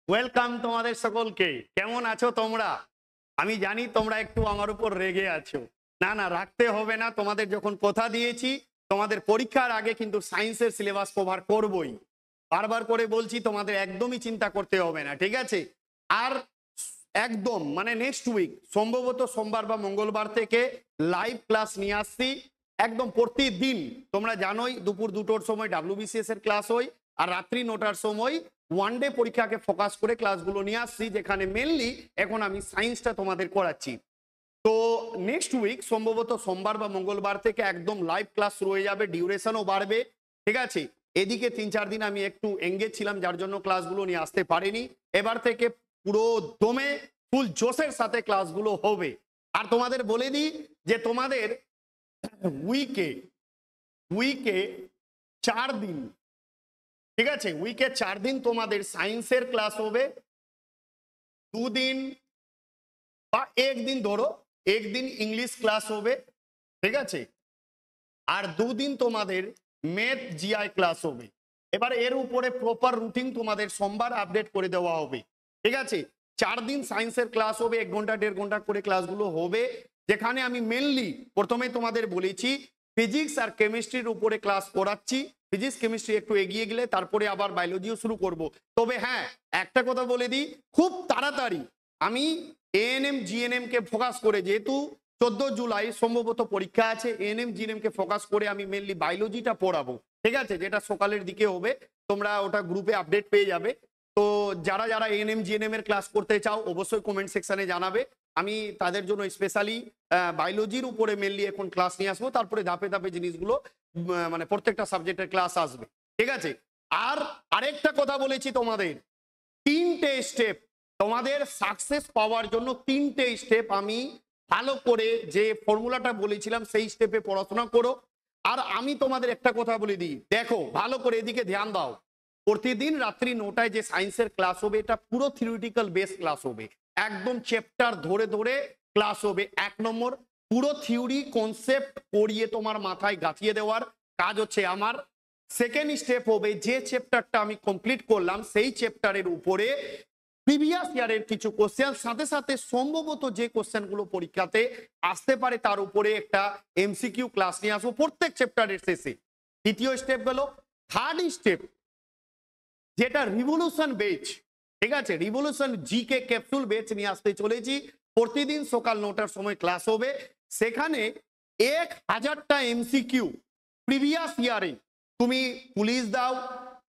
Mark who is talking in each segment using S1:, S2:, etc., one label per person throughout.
S1: Welcome তোমাদের সকলকে। কেমন আছো তোমরা? আমি জানি তোমরা একটু আমার উপর রেগে আছো। না না, রাখতে হবে না। তোমাদের যখন কথা দিয়েছি তোমাদের পরীক্ষার আগে কিন্তু সায়েন্সের সিলেবাস কভার করবই। বারবার করে বলছি, তোমাদের একদমই চিন্তা করতে হবে না, ঠিক আছে? আর একদম মানে নেক্সট উইক সম্ভবত সোমবার বা মঙ্গলবার থেকে লাইভ ক্লাস নিয়ে আসছি। একদম প্রতিদিন তোমরা জানোই দুপুর 2টোর সময় WBCS এর ক্লাস হয়, আর রাত্রি 9টার সময় ওয়ান ডে পরীক্ষাকে ফোকাস করে ক্লাসগুলো নিয়ে আসছি, যেখানে মেনলি এখন আমি সায়েন্সটা তোমাদের করাচ্ছি। তো নেক্সট উইক সম্ভবত সোমবার বা মঙ্গলবার থেকে একদম লাইভ ক্লাস শুরু হয়ে যাবে, ডিউরেশনও বাড়বে, ঠিক আছে? এদিকে 3-4 দিন আমি একটু এঙ্গেজ ছিলাম, যার জন্য ক্লাসগুলো নিয়ে আসতে পারিনি। এবার থেকে পুরো দমে ফুল জোশের সাথে ক্লাসগুলো হবে। আর তোমাদের বলে দিই যে তোমাদের উইকে উইকে 4 দিন, ঠিক আছে? উইকে 4 দিন তোমাদের সায়েন্সের ক্লাস হবে। 2 দিন বা 1 দিন ধরো, 1 দিন ইংলিশ ক্লাস হবে, ঠিক আছে? আর 2 দিন তোমাদের ম্যাথ জিআই ক্লাস হবে। এবার এর উপরে প্রপার রুটিন তোমাদের সোমবার আপডেট করে দেওয়া হবে, ঠিক আছে? 4 দিন সায়েন্সের ক্লাস হবে, 1 ঘন্টা 1.5 ঘন্টা করে ক্লাসগুলো হবে, যেখানে আমি মেনলি প্রথমে তোমাদের বলেছি ফিজিক্স আর কেমিস্ট্রির উপরে ক্লাস করাচ্ছি। ফিজিক্স কেমিস্ট্রি একটু এগিয়ে গেলে তারপরে আবার বায়োলজিও শুরু করব। তবে হ্যাঁ, একটা কথা বলে দিই, খুব তাড়াতাড়ি আমি এএনএম জিএনএম কে ফোকাস করে, যেহেতু 14 জুলাই সম্ভবত পরীক্ষা আছে, এএনএম জিএনএম কে ফোকাস করে আমি মেনলি বায়োলজিটা পড়াবো, ঠিক আছে? যেটা সকালের দিকে হবে, তোমরা ওটা গ্রুপে আপডেট পেয়ে যাবে। তো যারা যারা এএনএম জিএনএম এর ক্লাস করতে চাও অবশ্যই কমেন্ট সেকশনে জানাবে। আমি তাদের জন্য স্পেশালি বায়োলজির উপরে মেনলি এখন ক্লাস নিয়ে আসবো, তারপরে ধাপে ধাপে জিনিসগুলো মানে প্রত্যেকটা সাবজেক্টের ক্লাস আসবে, ঠিক আছে? আর আরেকটা কথা বলেছি তোমাদের, 3টে স্টেপ তোমাদের সাকসেস পাওয়ার জন্য, 3টে স্টেপ আমি ভালো করে যে ফর্মুলাটা বলেছিলাম সেই স্টেপে পড়াশোনা করো। আর আমি তোমাদের একটা কথা বলে দিই, দেখো ভালো করে এদিকে ধ্যান দাও। প্রতিদিন রাত্রি 9টায় যে সায়েন্সের ক্লাস হবে, এটা পুরো থিওরিটিক্যাল বেস ক্লাস হবে, একদম চ্যাপ্টার ধরে ধরে ক্লাস হবে। 1 নম্বর, পুরো থিওরি কনসেপ্ট পড়িয়ে তোমার মাথায় গাঁথিয়ে দেওয়ার কাজ হচ্ছে আমার। সেকেন্ড স্টেপ হবে, যে চ্যাপ্টারটা আমি কমপ্লিট করলাম সেই চ্যাপ্টারের উপরে প্রিভিয়াস ইয়ারের কিছু কোশ্চেন, সাথে সাথে সম্ভবত যে কোশ্চেনগুলো পরীক্ষাতে আসতে পারে তার উপরে একটা এমসিকিউ ক্লাস নিয়ে আসবো প্রত্যেক চ্যাপ্টারের শেষে। দ্বিতীয় স্টেপ গেল। থার্ড স্টেপ, যেটা রিভলিউশন বেচ, ঠিক আছে? রিভলিউশন জিকে ক্যাপসুল বেচ নিয়ে আসতে চলেছি। প্রতিদিন সকাল 9টার সময় ক্লাস হবে, সেখানে 1000টা এমসিকিউ প্রিভিয়াস ইয়ারে, তুমি পুলিশ দাও,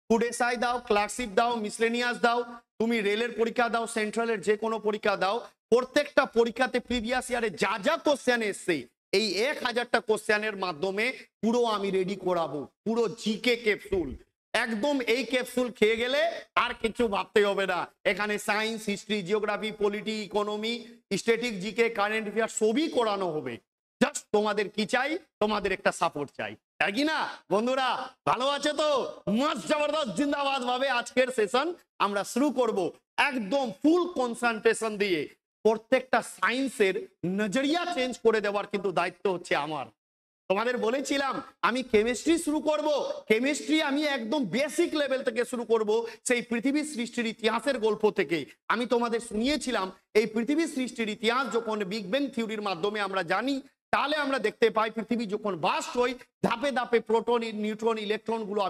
S1: ফুড এসআই দাও, ক্লার্কশিপ দাও, মিসলেনিয়াস দাও, তুমি রেলের পরীক্ষা দাও, সেন্ট্রালের যে কোনো পরীক্ষা দাও, প্রত্যেকটা পরীক্ষাতে প্রিভিয়াস ইয়ারে যা যা কোশ্চেন এসছে এই 1000টা কোশ্চেনের মাধ্যমে পুরো আমি রেডি করাবো, পুরো জিকে ক্যাপসুল। একদম এই ক্যাপসুল খেয়ে গেলে আর কিছু ভাবতে হবে না। এখানে science, history, geography, polity, economy, static, GK, current affair সবই করানো হবে। জাস্ট তোমাদের কি চাই? তোমাদের একটা সাপোর্ট চাই, তাই কি না বন্ধুরা? ভালো আছে তো? মস্ত জবরদস্ত জিন্দাবাদ ভাবে আজকের সেশন আমরা শুরু করব, একদম ফুল কনসেন্ট্রেশন দিয়ে। প্রত্যেকটা সায়েন্সের নজরিয়া চেঞ্জ করে দেওয়ার কিন্তু দায়িত্ব হচ্ছে আমার। তোমাদের বলেছিলাম আমি কেমিস্ট্রি শুরু করব, কেমিস্ট্রি আমি একদম বেসিক লেভেল থেকে শুরু করব, সেই পৃথিবী সৃষ্টির ইতিহাসের গল্প থেকে। আমি তোমাদের শুনিয়েছিলাম এই পৃথিবী সৃষ্টির ইতিহাস যখন বিগ ব্যাং থিওরির মাধ্যমে আমরা জানি, তাহলে আমরা দেখতে পাই পৃথিবী যখন বাস্ট হয়, ধাপে ধাপে প্রোটন, নিউট্রন, ইলেকট্রন গুলো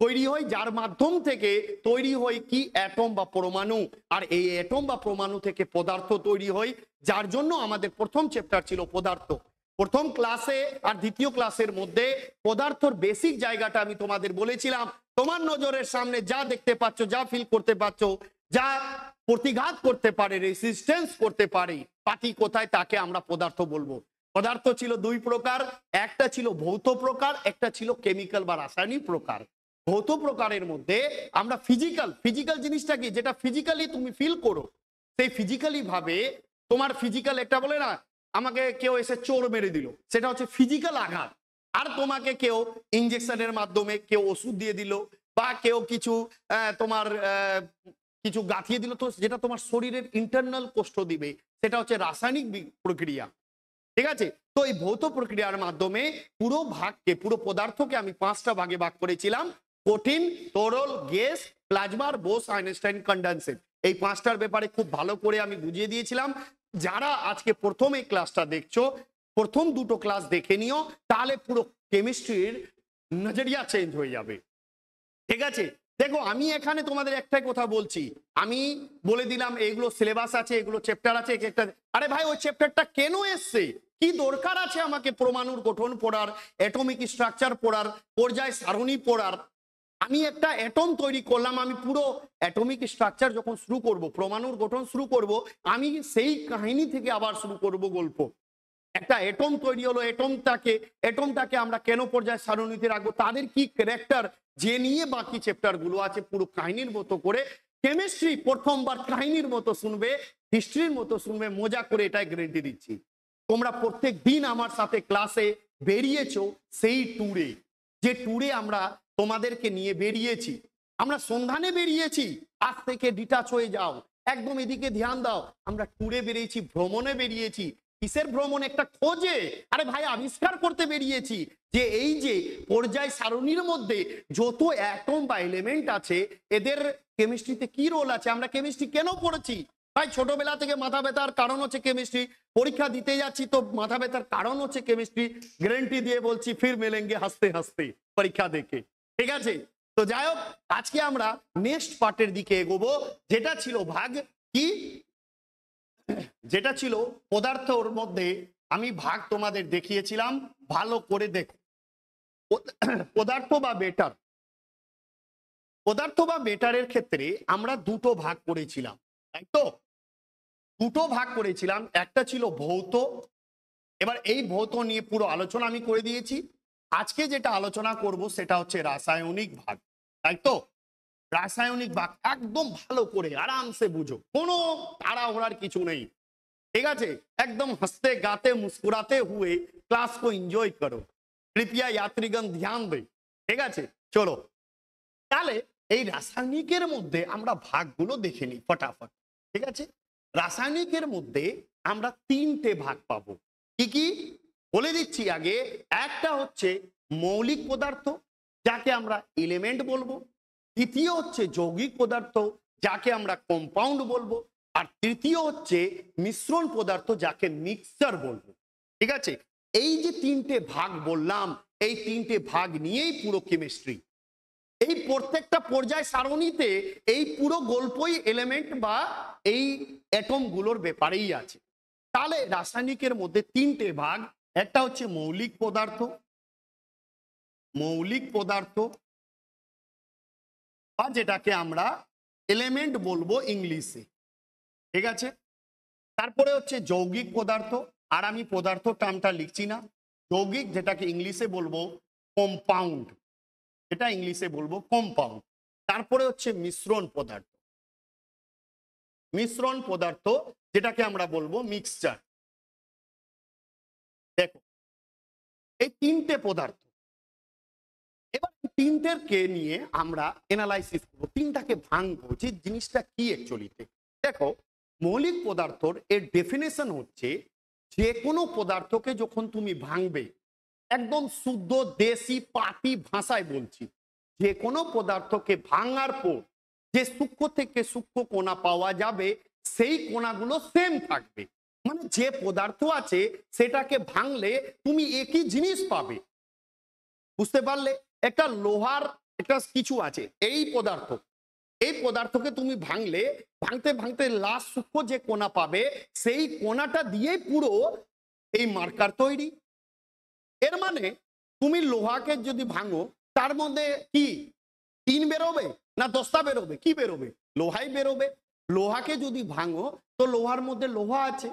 S1: তৈরি হয়, যার মাধ্যম থেকে তৈরি হয় কি অ্যাটম বা পরমাণু। আর এই অ্যাটম বা পরমাণু থেকে পদার্থ তৈরি হয়, যার জন্য আমাদের প্রথম চ্যাপ্টার ছিল পদার্থ। প্রথম ক্লাসে আর দ্বিতীয় ক্লাসের মধ্যে পদার্থর বেসিক জায়গাটা আমি তোমাদের বলেছিলাম। তোমার নজরের সামনে যা দেখতে পাচ্ছ, যা ফিল করতে পাচ্ছ, যা প্রতিঘাত করতে পারে, রেসিস্টেন্স করতে পারে, পাটি কোথায়, তাকে আমরা পদার্থ বলবো। পদার্থ ছিল 2 প্রকার, একটা ছিল ভৌত প্রকার, একটা ছিল কেমিক্যাল বা রাসায়নিক প্রকার। ভৌত প্রকারের মধ্যে আমরা ফিজিক্যাল, ফিজিক্যাল জিনিসটা কি, যেটা ফিজিক্যালি তুমি ফিল করো, সেই ফিজিক্যালি ভাবে তোমার ফিজিক্যাল, একটা বলে না আমাকে কেউ এসে চোর মেরে দিল, সেটা হচ্ছে ফিজিক্যাল আঘাত। আর তোমাকে কেউ ইনজেকশনের মাধ্যমে কেউ ওষুধ দিয়ে দিল, বা কেউ কিছু তোমার কিছু গাঁথিয়ে দিল, তো যেটা তোমার শরীরের ইন্টারনাল কষ্ট দিবে, সেটা হচ্ছে রাসায়নিক প্রক্রিয়া, ঠিক আছে? তো এই ভৌত প্রক্রিয়ার মাধ্যমে পুরো ভাগকে, পুরো পদার্থকে আমি 5টা ভাগে ভাগ করেছিলাম। কঠিন, তরল, গ্যাস, প্লাজমার, বোস, আইনস্টাইন, কনডেনসেট। এই পাঁচটার ব্যাপারে খুব ভালো করে আমি বুঝিয়ে দিয়েছিলাম। যারা আজকে প্রথম এই ক্লাসটা দেখছো, প্রথম দুটো ক্লাস দেখে নিও, তাহলে পুরো কেমিস্ট্রির নজরিয়া চেঞ্জ হয়ে যাবে। ঠিক আছে, দেখো আমি এখানে তোমাদের একটাই কথা বলছি, আমি বলে দিলাম এইগুলো সিলেবাস আছে, এগুলো চ্যাপ্টার আছে, একটা আরে ভাই ওই চ্যাপ্টারটা কেন এসছে, কি দরকার আছে আমাকে পরমাণুর গঠন পড়ার, অ্যাটমিক স্ট্রাকচার পড়ার, পর্যায় সারণী পড়ার? আমি একটা অ্যাটম তৈরি করলাম, আমি পুরো অ্যাটমিক স্ট্রাকচার যখন শুরু করব, পরমাণুর গঠন শুরু করব, আমি সেই কাহিনী থেকে আবার শুরু করব গল্প। একটা অ্যাটম তৈরি হলো, অ্যাটমটাকে আমরা কেন পর্যায় সারণীতে রাখবো, তাদের কি ক্যারেক্টার, যে নিয়ে বাকি চ্যাপ্টার গুলো আছে, পুরো কাহিনীর মতো করে কেমিস্ট্রি প্রথমবার কাহিনীর মতো শুনবে, হিস্ট্রির মতো শুনবে, মজা করে, এটাই গ্যারেন্টি দিচ্ছি। তোমরা প্রত্যেক দিন আমার সাথে ক্লাসে বেরিয়েছো সেই ট্যুরে, যে ট্যুরে আমরা তোমাদেরকে নিয়ে বেরিয়েছি, আমরা সন্ধানে বেরিয়েছি। আজ থেকে ডিটাচ হয়ে যাও, একদম এদিকে ধ্যান দাও। আমরা ট্যুরে বেরিয়েছি, ভ্রমণে বেরিয়েছি। কিসের ভ্রমণ? একটা খোঁজে। আরে ভাই আবিষ্কার করতে বেরিয়েছি যে এই যে পর্যায় সারণীর মধ্যে যত অ্যাটম বা এলিমেন্ট আছে, এদের কেমিস্ট্রিতে কি রোল আছে, আমরা কেমিস্ট্রি কেন পড়েছি। ভাই ছোটবেলা থেকে মাথা ব্যথার কারণ হচ্ছে কেমিস্ট্রি, পরীক্ষা দিতে যাচ্ছি তো মাথা ব্যথার কারণ হচ্ছে কেমিস্ট্রি। গ্যারান্টি দিয়ে বলছি, ফির মেলেঙ্গে হাসতে হাসতে পরীক্ষা দেখে। ঠিক আছে, তো যাই হোক, আজকে আমরা নেক্সট পার্টের দিকে এগোবো, যেটা ছিল ভাগ কি, যেটা ছিল পদার্থর মধ্যে আমি ভাগ তোমাদের দেখিয়েছিলাম, ভালো করে দেখো। পদার্থ বা বেটার, পদার্থ বা বেটারের ক্ষেত্রে আমরা দুটো ভাগ করেছিলাম, তাই তো? দুটো ভাগ করেছিলাম, একটা ছিল ভৌত। এবার এই ভৌত নিয়ে পুরো আলোচনা আমি করে দিয়েছি। আজকে যেটা আলোচনা করব সেটা হচ্ছে রাসায়নিক ভাগ, তাই তো? রাসায়নিক ভাগ একদম ভালো করে আরামসে বুঝো, কোনো তাড়াহুড়ার কিছু নেই। ঠিক আছে, एकदम हंसते गाते मुस्कुराते हुए क्लास को एंजॉय करो, कृपया यात्रीगण ध्यान दे। ঠিক আছে, চলো তাহলে এই রাসায়নিকের মধ্যে আমরা ভাগগুলো দেখে নিই ফটাফট। ঠিক আছে, রাসায়নিকের মধ্যে আমরা তিনটে ভাগ পাবো। কি কি বলে দিচ্ছি আগে। একটা হচ্ছে মৌলিক পদার্থ, যাকে আমরা এলিমেন্ট বলবো। দ্বিতীয় হচ্ছে যৌগিক পদার্থ, যাকে আমরা কম্পাউন্ড বলবো। আর তৃতীয় হচ্ছে মিশ্রণ পদার্থ, যাকে মিক্সচার বলবো। ঠিক আছে, এই যে তিনটে ভাগ বললাম, এই তিনটে ভাগ নিয়েই পুরো কেমিস্ট্রি। এই প্রত্যেকটা পর্যায় সারণীতে এই পুরো গল্পই এলিমেন্ট বা এই অ্যাটম গুলোর ব্যাপারেই আছে। তাহলে রাসায়নিকের মধ্যে তিনটে ভাগ, একটা হচ্ছে মৌলিক পদার্থ, মৌলিক পদার্থ বা যেটাকে আমরা এলিমেন্ট বলবো ইংলিশে। ঠিক আছে, তারপরে হচ্ছে যৌগিক পদার্থ, আর আমি পদার্থ টার্মটা লিখছি না, যৌগিক যেটাকে ইংলিশে বলবো কম্পাউন্ড, এটা ইংলিশে বলবো কম্পাউন্ড। তারপরে হচ্ছে মিশ্রণ পদার্থ, মিশ্রণ পদার্থ যেটাকে আমরা বলবো মিক্সচার। দেখো এই তিনটে পদার্থ, এবার তিনটের কে নিয়ে আমরা অ্যানালাইসিস করবো, তিনটাকে ভাঙবো যে জিনিসটা কি অ্যাকচুয়ালিতে। দেখো মৌলিক পদার্থর এর ডেফিনেশন হচ্ছে, যে কোনো পদার্থকে যখন তুমি ভাঙবে, একদম শুদ্ধ দেশি পাতি ভাষায় বলছি, যে কোনো পদার্থকে ভাঙার পর যে সূক্ষ্ম থেকে সূক্ষ্ম কণা পাওয়া যাবে, সেই কণাগুলো সেম থাকবে। মানে যে পদার্থ আছে সেটাকে ভাঙলে তুমি একই জিনিস পাবে। বুঝতে পারলে? একটা লোহার একটা কিছু আছে, এই পদার্থ, এই পদার্থকে তুমি ভাঙলে ভাঙতে ভাঙতে লাস্ট সূক্ষ্ম যে কোণা পাবে, সেই কোণাটা দিয়ে পুরো এই মার্কার তৈরি। এর মানে তুমি লোহাকে যদি ভাঙো, তার মধ্যে কি 3 বেরোবে না 10টা বেরোবে? কি বেরোবে? লোহাই বেরোবে। লোহাকে যদি ভাঙো তো লোহার মধ্যে লোহা আছে।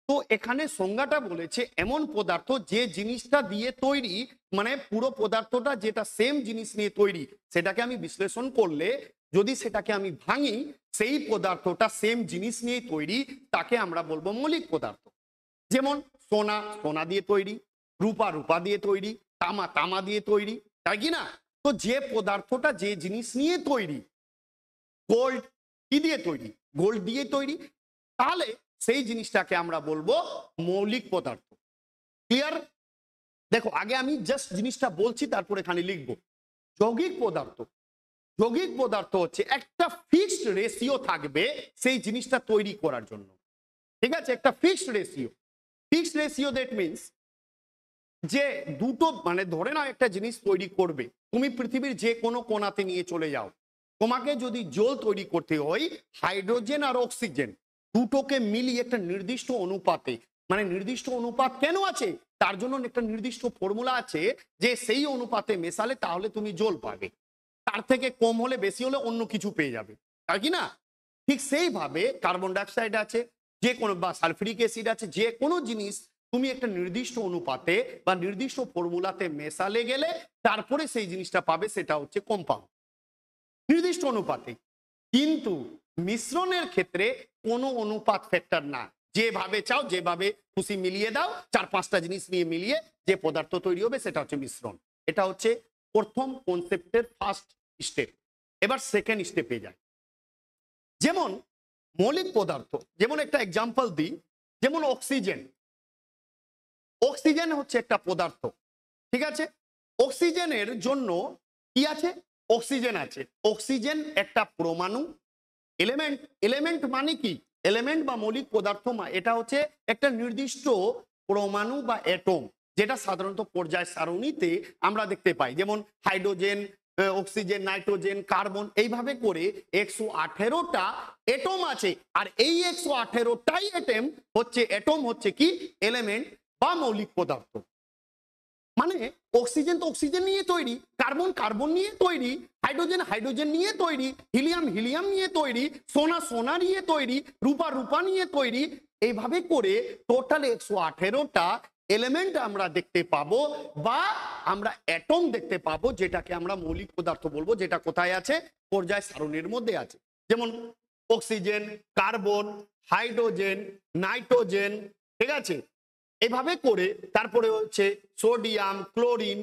S1: তো এখানে সংজ্ঞাটা বলেছে এমন পদার্থ যে জিনিসটা দিয়ে তৈরি, মানে পুরো পদার্থটা যেটা সেম জিনিস নিয়ে তৈরি, সেটাকে আমি বিশ্লেষণ করলে যদি সেটাকে আমি ভাঙি, সেই পদার্থটা সেম জিনিস নিয়ে তৈরি, তাকে আমরা বলবো মৌলিক পদার্থ। যেমন সোনা সোনা দিয়ে তৈরি, রূপা রূপা দিয়ে তৈরি, তামা তামা দিয়ে তৈরি, তাই কি না? তো যে পদার্থটা যে জিনিস নিয়ে তৈরি, গোল্ড কি দিয়ে তৈরি? গোল্ড দিয়ে তৈরি, তাহলে সেই জিনিসটাকে আমরা বলবো মৌলিক পদার্থ। ক্লিয়ার? দেখো আগে আমি জাস্ট জিনিসটা বলছি, তারপর এখানে লিখবো। যৌগিক পদার্থ, যৌগিক পদার্থ হচ্ছে একটা ফিক্সড রেশিও থাকবে সেই জিনিসটা তৈরি করার জন্য, ঠিক আছে? একটা fixed ratio. Fixed ratio that means যে দুটো মানে ধরে নাও একটা জিনিস তৈরি করবে, তুমি পৃথিবীর যে কোনো কোণাতে নিয়ে চলে যাও, তোমাকে যদি জল তৈরি করতে হয় হাইড্রোজেন আর অক্সিজেন দুটোকে মিলিয়ে একটা নির্দিষ্ট অনুপাতে, মানে নির্দিষ্ট অনুপাত কেন আছে তার জন্য একটা নির্দিষ্ট ফর্মুলা আছে যে সেই অনুপাতে মেশালে তাহলে তুমি জল পাবে, তার থেকে কম হলে বেশি হলে অন্য কিছু পেয়ে যাবে, তাই কি না? ঠিক সেইভাবে কার্বন ডাইঅক্সাইড আছে, যে কোনো বা সালফিউরিক অ্যাসিড আছে, যে কোনো জিনিস তুমি একটা নির্দিষ্ট অনুপাতে বা নির্দিষ্ট ফর্মুলাতে মেশালে গেলে তারপরে সেই জিনিসটা পাবে, সেটা হচ্ছে কম্পাউন্ড, নির্দিষ্ট অনুপাতে। কিন্তু মিশ্রণের ক্ষেত্রে কোনো অনুপাত ফ্যাক্টর না, যেভাবে চাও যেভাবে খুশি মিলিয়ে দাও, 4-5টা জিনিস নিয়ে মিলিয়ে যে পদার্থ তৈরি হবে সেটা হচ্ছে মিশ্রণ। এটা হচ্ছে প্রথম কনসেপ্টের ফার্স্ট স্টেপ। এবার সেকেন্ড স্টেপে যায়। যেমন মৌলিক পদার্থ, যেমন একটা এক্সাম্পল দিই, যেমন অক্সিজেন। অক্সিজেন হচ্ছে একটা পদার্থ, ঠিক আছে? অক্সিজেনের জন্য কি আছে? অক্সিজেন আছে। অক্সিজেন একটা পরমাণু, এলিমেন্ট। এলিমেন্ট মানে কি? এলিমেন্ট বা মৌলিক পদার্থ এটা হচ্ছে একটা নির্দিষ্ট পরমাণু বা অ্যাটম, যেটা সাধারণত পর্যায় সারণীতে আমরা দেখতে পাই, যেমন হাইড্রোজেন, অক্সিজেন, নাইট্রোজেন, কার্বন, এইভাবে করে 118টা অ্যাটম আছে। আর এই 118টাই অ্যাটম হচ্ছে কি? এলিমেন্ট বা মৌলিক পদার্থ। মানে অক্সিজেন তো অক্সিজেন নিয়ে তৈরি, কার্বন কার্বন নিয়ে তৈরি, হাইড্রোজেন হাইড্রোজেন নিয়ে তৈরি, হিলিয়াম হিলিয়াম নিয়ে তৈরি, সোনা সোনা নিয়ে তৈরি, রূপা রূপা নিয়ে তৈরি। এইভাবে করে টোটাল 118টা এলিমেন্ট আমরা দেখতে পাবো বা আমরা অ্যাটম দেখতে পাবো, যেটাকে আমরা মৌলিক পদার্থ বলবো, যেটা কোথায় আছে? পর্যায় সারণীর মধ্যে আছে। যেমন অক্সিজেন, কার্বন, হাইড্রোজেন, নাইট্রোজেন, ঠিক আছে? এইভাবে করে তারপরে হচ্ছে সোডিয়াম, ক্লোরিন,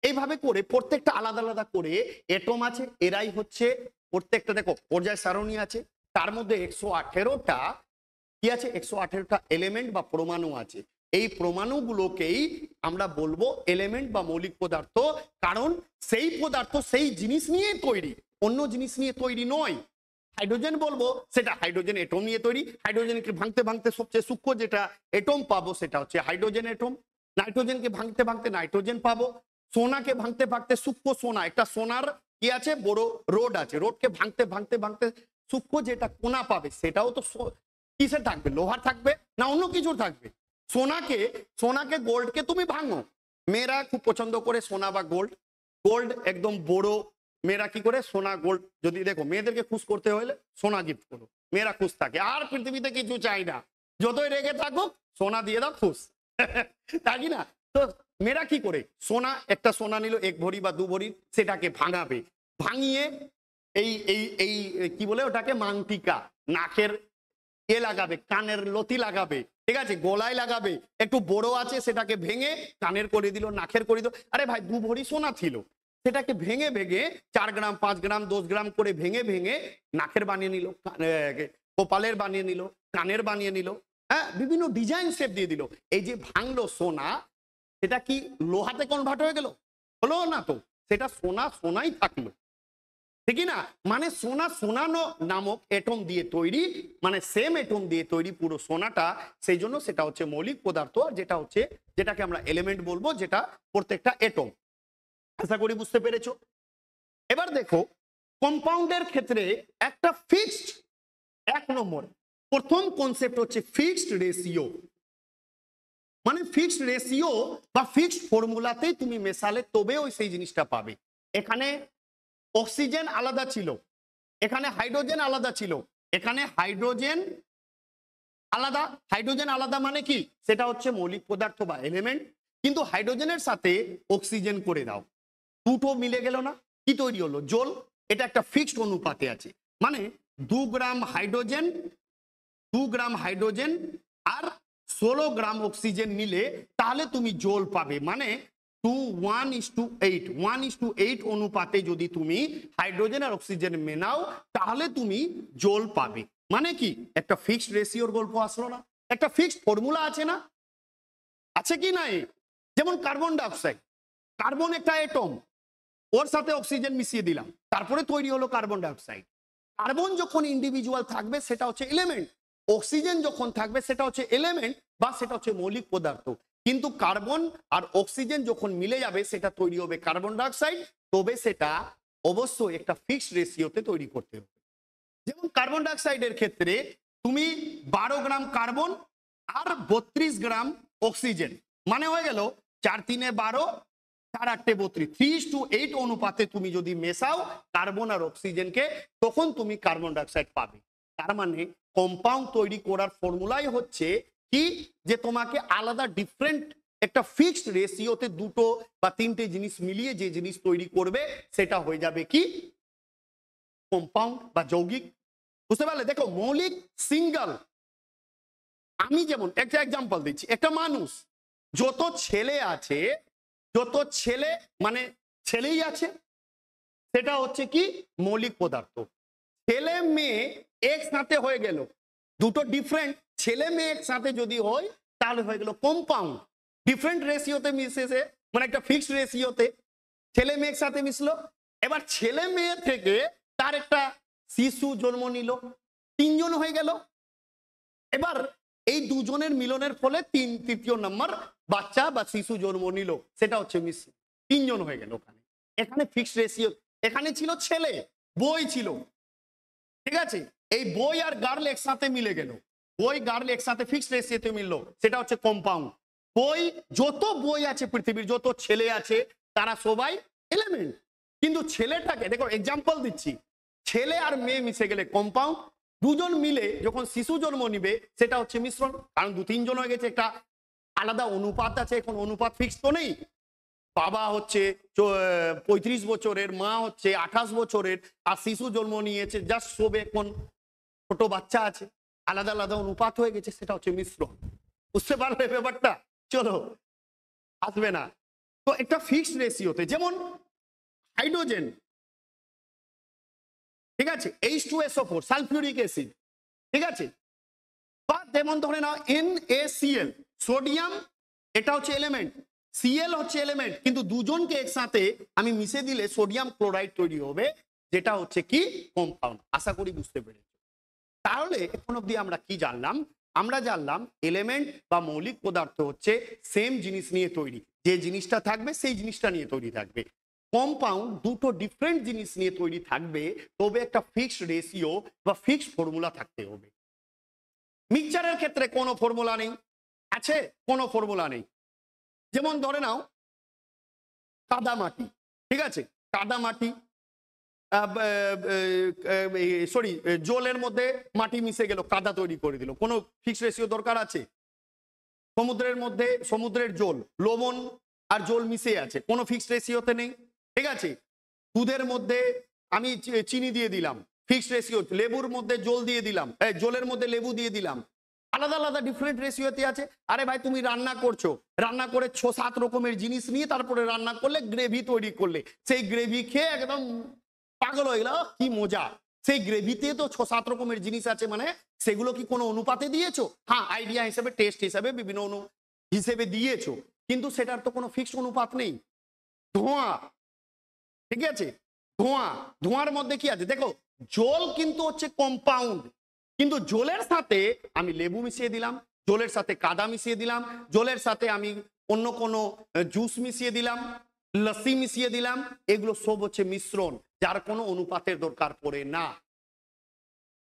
S1: এইভাবে করে প্রত্যেকটা আলাদা আলাদা করে এটম আছে। এরাই হচ্ছে প্রত্যেকটা, দেখো পর্যায় সারণী আছে, তার মধ্যে 118টা কি আছে? 118টা এলিমেন্ট বা পরমাণু আছে। এই পরমাণুগুলোকেই আমরা বলবো এলিমেন্ট বা মৌলিক পদার্থ, কারণ সেই পদার্থ সেই জিনিস নিয়ে তৈরি, অন্য জিনিস নিয়ে তৈরি নয়। হাইড্রোজেন বলবো, সেটা হাইড্রোজেন এটম নিয়ে তৈরি, হাইড্রোজেনকে ভাঙতে ভাঙতে সবচেয়ে সূক্ষ্ম যেটা এটম পাবো সেটা হচ্ছে হাইড্রোজেন এটম, নাইট্রোজেনকে ভাঙতে ভাঙতে নাইট্রোজেন পাবো, সোনাকে ভাঙতে ভাঙতে সূক্ষ্ম সোনা, একটা সোনার কি আছে? বড় রোড আছে, রোডকে ভাঙতে ভাঙতে ভাঙতে সূক্ষ্ম যেটা কোনা পাবে সেটাও তো কিসের থাকবে? লোহার থাকবে না অন্য কিছুর থাকবে? সোনাকে গোল্ডকে তুমি ভাঙো, মেয়েরা খুব পছন্দ করে সোনা বা গোল্ড, গোল্ড একদম বড়, মেয়েরা কি করে? সোনা গোল্ড। যদি দেখো মেয়েদেরকে খুশ করতে হলে সোনা গিফট করো, মেয়েরা খুশ থাকে, আর পৃথিবীতে কিছু চাই না, যতই রেগে থাকুক সোনা দিয়ে দাও, খুশ। তাই না? তো মেয়েরা কি করে? সোনা, একটা সোনা নিল 1 ভরি বা 2 ভরি, সেটাকে ভাঙাবে, ভাঙিয়ে এই এই এই কি বলে ওটাকে? মাংটিকা, নাকের লাগাবে, কানের লতি লাগাবে, ঠিক আছে, গলায় লাগাবে। একটু বড় আছে সেটাকে ভেঙে কানের করে দিল, নাকের করে দিল। আরে ভাই 2 ভরি সোনা ছিল, সেটাকে ভেঙে ভেঙে 4 গ্রাম 5 গ্রাম 10 গ্রাম করে ভেঙে ভেঙে নাকের বানিয়ে নিল, কপালের বানিয়ে নিল, কানের বানিয়ে নিল, হ্যাঁ, বিভিন্ন ডিজাইন শেপ দিয়ে দিল। এই যে ভাঙলো সোনা, সেটা কি লোহাতে কনভার্ট হয়ে গেল? হলো না তো, সেটা সোনা সোনাই থাকলো, ঠিক না? মানে সোনা সোনানো নামক এটম দিয়ে তৈরি, মানে সেম এটম দিয়ে তৈরি পুরো সোনাটা, সেই জন্য সেটা হচ্ছে মৌলিক পদার্থ, যেটা হচ্ছে যেটাকে আমরা এলিমেন্ট বলবো, যেটা প্রত্যেকটা এটম। আশা করি বুঝতে পেরেছো। এবার দেখো কম্পাউন্ডের ক্ষেত্রে একটা ফিক্সড, 1 নম্বর প্রথম কনসেপ্ট হচ্ছে ফিক্সড রেশিও। মানে ফিক্সড রেশিও বা ফিক্সড ফর্মুলাতে তুমি মেশালে তবে ওই সেই জিনিসটা পাবে। এখানে অক্সিজেন আলাদা ছিল, এখানে হাইড্রোজেন আলাদা ছিল, এখানে হাইড্রোজেন আলাদা। হাইড্রোজেন আলাদা মানে কি? সেটা হচ্ছে মৌলিক পদার্থ বা এলিমেন্ট, কিন্তু হাইড্রোজেনের সাথে অক্সিজেন করে দাও, দুটো মিলে গেল না, কি তৈরি হলো? জল। এটা একটা ফিক্সড অনুপাতে আছে, মানে 2 গ্রাম হাইড্রোজেন, 2 গ্রাম হাইড্রোজেন আর 16 গ্রাম অক্সিজেন মিলে তাহলে তুমি জল পাবে। মানে 1:8, 1:8 অনুপাতে যদি তুমি হাইড্রোজেন আর অক্সিজেন মেনাও তাহলে তুমি জল পাবে। মানে কি? একটা ফিক্সড রেশিওর গল্প আসলো না? একটা ফিক্সড ফর্মুলা আছে না? আছে কি নাই? যেমন কার্বন ডাইঅক্সাইড, কার্বন একটা এটম, ওর সাথে অক্সিজেন মিশিয়ে দিলাম, তারপরে তৈরি হলো কার্বন ডাইঅক্সাইড। কার্বন যখন ইন্ডিভিজুয়াল থাকবে সেটা হচ্ছে এলিমেন্ট, অক্সিজেন যখন থাকবে সেটা হচ্ছে এলিমেন্ট বা সেটা হচ্ছে মৌলিক পদার্থ। কিন্তু কার্বন আর অক্সিজেন যখন মিলে যাবে সেটা তৈরি হবে কার্বন ডাইঅক্সাইড, তবে সেটা অবশ্যই একটা ফিক্সড রেশিওতে তৈরি করতে হবে। যেমন কার্বন ডাইঅক্সাইডের ক্ষেত্রে তুমি 12 গ্রাম কার্বন আর 32 গ্রাম অক্সিজেন, মানে হয়ে গেল 4 3 12 4 8 32, 3:8 অনুপাতে তুমি যদি মেশাও কার্বন আর অক্সিজেনকে, তখন তুমি কার্বন ডাইঅক্সাইড পাবে। তার মানে কম্পাউন্ড তৈরি করার ফর্মুলাই হচ্ছে কি, যে তোমাকে আলাদা ডিফারেন্ট একটা ফিক্সড রেশিওতে দুটো বা তিনটে জিনিস মিলিয়ে যে জিনিস তৈরি করবে সেটা হয়ে যাবে কি কম্পাউন্ড বা যৌগিক। বুঝতে পারলে? দেখো মৌলিক সিঙ্গেল, আমি যেমন একটা এক্সাম্পল দিচ্ছি, একটা মানুষ যত ছেলে আছে, যত ছেলে মানে ছেলেই আছে, সেটা হচ্ছে কি মৌলিক পদার্থ। ছেলে মেয়ে একসাথে হয়ে গেল, দুটো ডিফারেন্ট ছেলে মেয়ে একসাথে যদি হয় তাহলে হয়ে গেল কম্পাউন্ড। ডিফারেন্ট রেশিওতে মিশেছে, মানে একটা ফিক্সড রেশিওতে ছেলে মেয়ে একসাথে মিশলো। এবার ছেলে মেয়ে থেকে তার একটা শিশু জন্ম নিল, 3 জন হয়ে গেল। এবার এই দুজনের মিলনের ফলে তৃতীয় নম্বর বাচ্চা বা শিশু জন্ম নিল, সেটা হচ্ছে মিশ্র, 3 জন হয়ে গেল। ওখানে এখানে ফিক্সড রেশিও, এখানে ছিল ছেলে, বই ছিল, ঠিক আছে, এই বই আর গার্ল একসাথে মিলে গেল, বই গার্ল একসাথে ফিক্সড রেশিওতে মিললো, সেটা হচ্ছে কম্পাউন্ড। বই, যত বই আছে পৃথিবীর, যত ছেলে আছে তারা সবাই এলিমেন্ট, কিন্তু ছেলেটাকে দেখো এক্সাম্পল দিচ্ছি, ছেলে আর মেয়ে মিশে গেলে কম্পাউন্ড, দুজন মিলে যখন শিশু জন্ম নিবে সেটা হচ্ছে মিশ্রণ, কারণ 2-3 জন হয়ে গেছে, একটা আলাদা অনুপাত আছে, এখন অনুপাত ফিক্স তো নেই। বাবা হচ্ছে 35 বছরের, মা হচ্ছে 28 বছরের, আর শিশু জন্ম নিয়েছে জাস্ট সবে এখন ছোট বাচ্চা আছে, আলাদা আলাদা অনুপাত হয়ে গেছে, সেটা হচ্ছে মিশ্রণ। বুঝতে পারলে ব্যাপারটা? চলো, আসবে না তো একটা ফিক্সড রেশিওতে, যেমন হাইড্রোজেন, ঠিক আছে, H2SO4 সালফিউরিক অ্যাসিড, ঠিক আছে, বা যেমন ধরে নাও NaCl সোডিয়াম, এটা হচ্ছে এলিমেন্ট, Cl হচ্ছে এলিমেন্ট, কিন্তু দুজনকে একসাথে আমি মিশে দিলে সোডিয়াম ক্লোরাইড তৈরি হবে, যেটা হচ্ছে কি কম্পাউন্ড। আশা করি বুঝতে পেরেছো। তাহলে এখন অবধি আমরা কি জানলাম? আমরা জানলাম এলিমেন্ট বা মৌলিক পদার্থ হচ্ছে সেম জিনিস নিয়ে তৈরি, যে জিনিসটা থাকবে সেই জিনিসটা নিয়ে তৈরি থাকবে। কম্পাউন্ড দুটো ডিফারেন্ট জিনিস নিয়ে তৈরি থাকবে, তবে একটা ফিক্সড রেশিও বা ফিক্সড ফর্মুলা থাকতে হবে। মিক্সচারের ক্ষেত্রে কোনো ফর্মুলা নেই, আছে কোনো ফর্মুলা নেই। যেমন ধরে নাও কাদা মাটি, ঠিক আছে, কাদা মাটি, সরি জলের মধ্যে মাটি মিশে গেল, কাদা তৈরি করে দিল, কোনো ফিক্সড রেশিও দরকার আছে? সমুদ্রের মধ্যে সমুদ্রের জল, লবণ আর জল মিশে আছে, কোনো ফিক্সড রেশিওতে নেই, ঠিক আছে। দুধের মধ্যে আমি চিনি দিয়ে দিলাম, ফিক্সড রেশিও। লেবুর মধ্যে জল দিয়ে দিলাম, জলের মধ্যে লেবু দিয়ে দিলাম, আলাদা আলাদা ডিফারেন্ট রেশিওতে আছে। আরে ভাই তুমি রান্না করছো, রান্না করে 6-7 রকমের জিনিস নিয়ে তারপরে রান্না করলে, গ্রেভি তৈরি করলে, সেই গ্রেভি খেয়ে একদম পাগল হয়ে গেল, কি মজা। সেই গ্রেভিতে তো 6-7 রকমের জিনিস আছে, মানে সেগুলো কি কোনো অনুপাতে দিয়েছো? হ্যাঁ, আইডিয়া হিসেবে, টেস্ট হিসেবে, বিভিন্ন হিসেবে দিয়েছো, কিন্তু সেটার তো কোনো ফিক্সড অনুপাত নেই। ধোঁয়া, ঠিক আছে, ধোঁয়া, ধোঁয়ার মধ্যে কি আছে দেখো, জল কিন্তু হচ্ছে কম্পাউন্ড, কিন্তু জলের সাথে আমি লেবু মিশিয়ে দিলাম, জলের সাথে কাদা মিশিয়ে দিলাম, জলের সাথে আমি অন্য কোনো জুস মিশিয়ে দিলাম, লস্যি মিশিয়ে দিলাম, এগুলো সব হচ্ছে মিশ্রণ, যার কোনো অনুপাতের দরকার পড়ে না।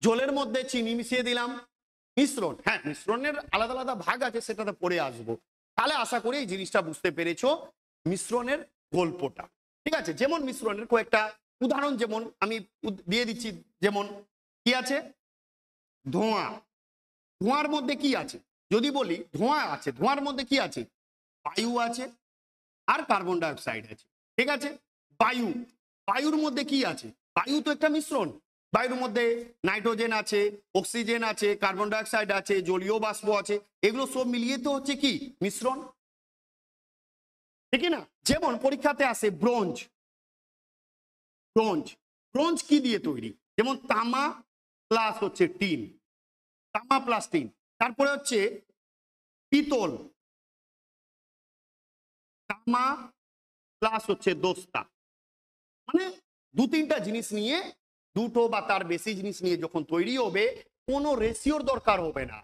S1: জলের মধ্যে চিনি মিশিয়ে দিলাম, মিশ্রণ, হ্যাঁ মিশ্রণের আলাদা আলাদা ভাগ আছে, সেটাতে পরে আসবো। তাহলে আশা করি এই জিনিসটা বুঝতে পেরেছো মিশ্রণের গল্পটা, ঠিক আছে। যেমন মিশ্রণের কয়েকটা উদাহরণ যেমন আমি দিয়ে দিচ্ছি, যেমন কি আছে, ধোঁয়া, ধোঁয়ার মধ্যে কি আছে যদি বলি, ধোঁয়া আছে, ধোঁয়ার মধ্যে কি আছে, বায়ু আছে আর কার্বন ডাইঅক্সাইড আছে, ঠিক আছে। বায়ু, বায়ুর মধ্যে কি আছে, বায়ু তো একটা মিশ্রণ, বায়ুর মধ্যে নাইট্রোজেন আছে, অক্সিজেন আছে, কার্বন ডাইঅক্সাইড আছে, জলীয় বাষ্প আছে, এগুলো সব মিলিয়ে তো হচ্ছে কি মিশ্রণ, ঠিক না। যেমন পরীক্ষাতে আসে ব্রোঞ্জ, ব্রোঞ্জ, ব্রোঞ্জ কি দিয়ে তৈরি, যেমন তামা প্লাস হচ্ছে টিন, তামা প্লাস টিন, তারপরে হচ্ছে পিতল, তামা প্লাস হচ্ছে দস্তা, মানে দু তিনটা জিনিস নিয়ে, দুটো বা তার বেশি জিনিস নিয়ে যখন তৈরি হবে, কোনো রেশিওর দরকার হবে না।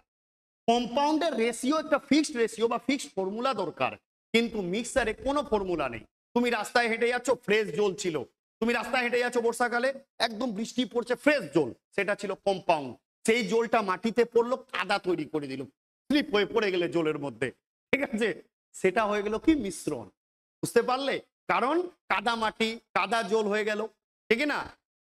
S1: কম্পাউন্ডের রেশিও একটা ফিক্সড রেশিও বা ফিক্সড ফর্মুলা দরকার, কিন্তু মিক্সারে কোনো ফর্মুলা নেই। তুমি রাস্তায় হেঁটে যাচ্ছ, ফ্রেশ জল ছিল। তুমি রাস্তায় হেঁটে যাচ্ছ বর্ষাকালে, একদম বৃষ্টি পড়ছে, ফ্রেশ জল, সেটা ছিল কম্পাউন্ড। সেই জলটা মাটিতে পড়লো, কাদা তৈরি করে দিল, স্লিপ হয়ে পড়ে গেলে জলের মধ্যে, ঠিক আছে, সেটা হয়ে গেল কি মিশ্রণ। বুঝতে পারলে? কারণ কাদা মাটি, কাদা জল হয়ে গেল, ঠিক না?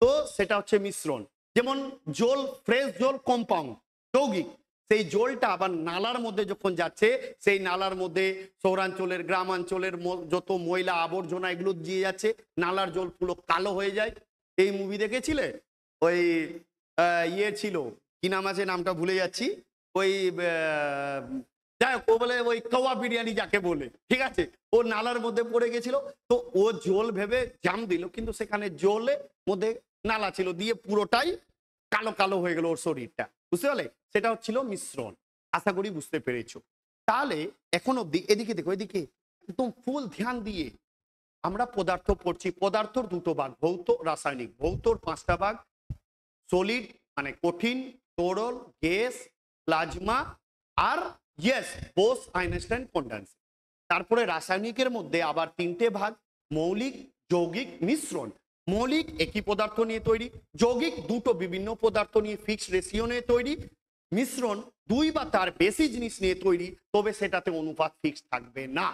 S1: তো সেটা হচ্ছে মিশ্রণ। যেমন জল, ফ্রেশ জল কম্পাউন্ড, যৌগিক। সেই জলটা আবার নালার মধ্যে যখন যাচ্ছে, সেই নালার মধ্যে শহরাঞ্চলের, গ্রামাঞ্চলের যত ময়লা আবর্জনা এগুলো দিয়ে যাচ্ছে, নালার জল পুরো কালো হয়ে যায়। এই মুভি দেখেছিলে? ওই ইয়ে ছিল, কি নাম আছে, নামটা ভুলে যাচ্ছি, ওই যাই হোক, ও বলে ওই কাওয়া বিরিয়ানি যাকে বলে, ঠিক আছে, ও নালার মধ্যে পড়ে গেছিল, তো ও জল ভেবে জাম দিল, কিন্তু সেখানে জলের মধ্যে নালা ছিল, দিয়ে পুরোটাই কালো কালো হয়ে গেল ওর শরীরটা। বুঝতে পারলে? সেটা হচ্ছিল মিশ্রণ। আশা করি বুঝতে পেরেছো। তাহলে এখন অব্দি এদিকে দেখো, এদিকে একদম ফুল ধ্যান দিয়ে আমরা পদার্থ পড়ছি। পদার্থর দুটো ভাগ, ভৌত, রাসায়নিক। ভৌতর 5টা ভাগ, সলিড মানে কঠিন, তরল, গ্যাস, প্লাজমা, আর ইয়েস বোস, আইনস্টাইন, কনডেন্সার। তারপরে রাসায়নিকের মধ্যে আবার 3টে ভাগ, মৌলিক, যৌগিক, মিশ্রণ। মৌলিক একই পদার্থ নিয়ে তৈরি, যৌগিক দুটো বিভিন্ন পদার্থ নিয়ে ফিক্সড রেশিও নিয়ে তৈরি, মিশ্রণ 2 বা তার বেশি জিনিস নিয়ে তৈরি, তবে সেটাতে অনুপাত ফিক্সড থাকবে না।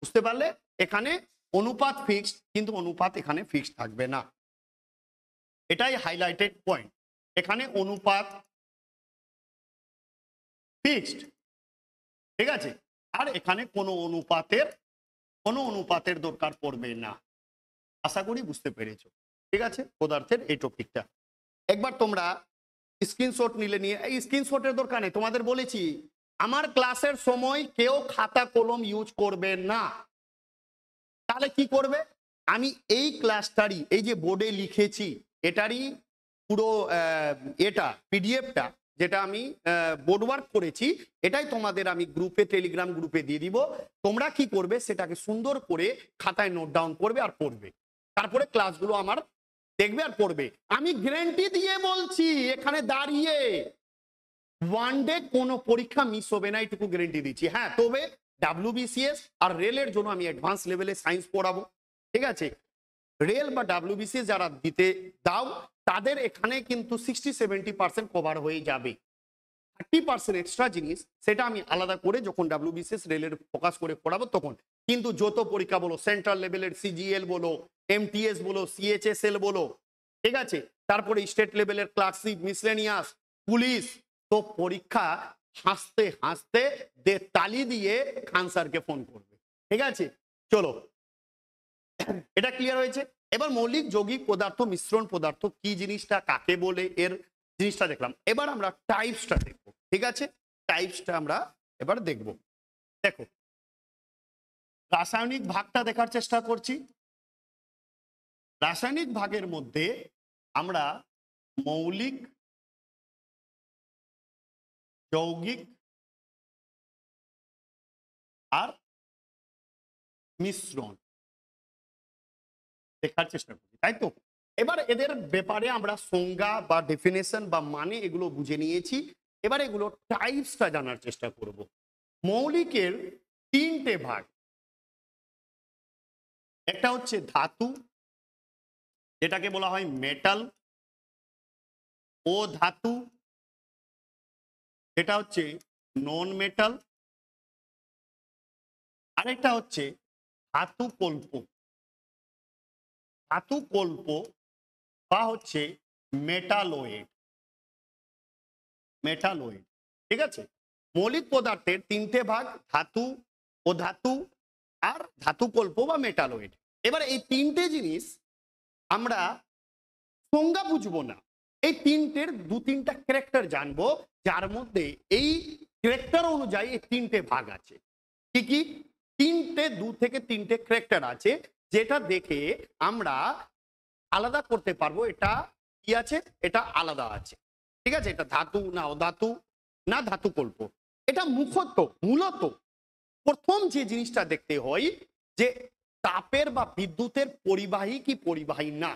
S1: বুঝতে পারলে? এখানে অনুপাত ফিক্সড, কিন্তু অনুপাত এখানে ফিক্সড থাকবে না। এটাই হাইলাইটেড পয়েন্ট। এখানে অনুপাত ফিক্সড, ঠিক আছে, আর এখানে কোনো অনুপাতের দরকার পড়বে না। আশা করি বুঝতে পেরেছো, ঠিক আছে, পদার্থের এই টপিকটা। একবার তোমরা স্ক্রিনশট নিয়ে এই স্ক্রিনশটের দরকার নেই, তোমাদের বলেছি আমার ক্লাসের সময় কেউ খাতা কলম ইউজ করবে না। তাহলে কি করবে? আমি এই ক্লাসটারই, এই যে বোর্ডে লিখেছি, এটারই পুরো এটা পিডিএফটা, যেটা আমি বোর্ড ওয়ার্ক করেছি, এটাই তোমাদের আমি গ্রুপে, টেলিগ্রাম গ্রুপে দিয়ে দিব। তোমরা কি করবে, সেটাকে সুন্দর করে খাতায় নোট ডাউন করবে আর পড়বে। তারপরে ক্লাসগুলো আমার দেখবে আর পড়বে। আমি গ্যারান্টি দিয়ে বলছি, এখানে দাঁড়িয়ে ওয়ান ডে কোনো পরীক্ষা মিস হবে না, এইটুকু গ্যারান্টি দিচ্ছি। হ্যাঁ, তবে ডাব্লিউবিসিএস আর রেলের জন্য আমি অ্যাডভান্স লেভেলে সায়েন্স পড়াবো, ঠিক আছে। রেল বা ডাব্লিউবিসিএস যারা দিতে দাও, তাদের এখানে কিন্তু 60-70% কভার হয়ে যাবে। 30% এক্সট্রা জিনিস, সেটা আমি আলাদা করে যখন ডাব্লিউবিসিএস রেলের ফোকাস করে পড়াবো তখন। কিন্তু যত পরীক্ষা বলো, সেন্ট্রাল লেভেলের সিজিএল বলো, এমটিএস বলো, সিএইচএসএল বলো, ঠিক আছে, তারপরে স্টেট লেভেলের ক্লার্কশিপ, মিসলেনিয়াস, পুলিশ, তো পরীক্ষা হাসতে হাসতে তালি দিয়ে খান স্যারকে ফোন করবে, ঠিক আছে। চলো, এটা ক্লিয়ার হয়েছে। এবার মৌলিক, যৌগিক পদার্থ, মিশ্রণ পদার্থ কি জিনিসটা, কাকে বলে, এর জিনিসটা দেখলাম। এবার আমরা টাইপসটা দেখবো, ঠিক আছে। টাইপসটা আমরা এবার দেখব। দেখো, রাসায়নিক ভাগটা দেখার চেষ্টা করছি। রাসায়নিক ভাগের মধ্যে আমরা মৌলিক, যৌগিক আর মিশ্রণ দেখার চেষ্টা করছি, তাই তো। এবার এদের ব্যাপারে আমরা সংজ্ঞা বা ডেফিনেশন বা মানে এগুলো বুঝে নিয়েছি। এবার এগুলো টাইপসটা জানার চেষ্টা করব। মৌলিকের 3টে ভাগ। একটা হচ্ছে ধাতু, যেটাকে বলা হয় মেটাল, ও ধাতু, এটা হচ্ছে নন মেটাল, আরেকটা হচ্ছে ধাতু কল্প। ধাতু কল্প বা হচ্ছে মেটালয়েড, মেটালয়েড, ঠিক আছে। মৌলিক পদার্থের 3টে ভাগ, ধাতু, ও ধাতু আর ধাতু কল্প বা মেটালয়েড। এবার এই 3টে জিনিস আমরা সংজ্ঞা বুঝবো না, এই 3টের 2-3টা ক্যারেক্টার জানবো, যার মধ্যে এই ক্যারেক্টার অনুযায়ী এই 3টে ভাগ আছে। কি কি? 2 থেকে 3টে ক্যারেক্টার আছে, যেটা দেখে আমরা আলাদা করতে পারবো এটা কি আছে, এটা আলাদা আছে, ঠিক আছে। এটা ধাতু না অধাতু না ধাতু কল্প। এটা মূলত প্রথম যে জিনিসটা দেখতে হয়, যে তাপের বা বিদ্যুতের পরিবাহী কি পরিবাহী না।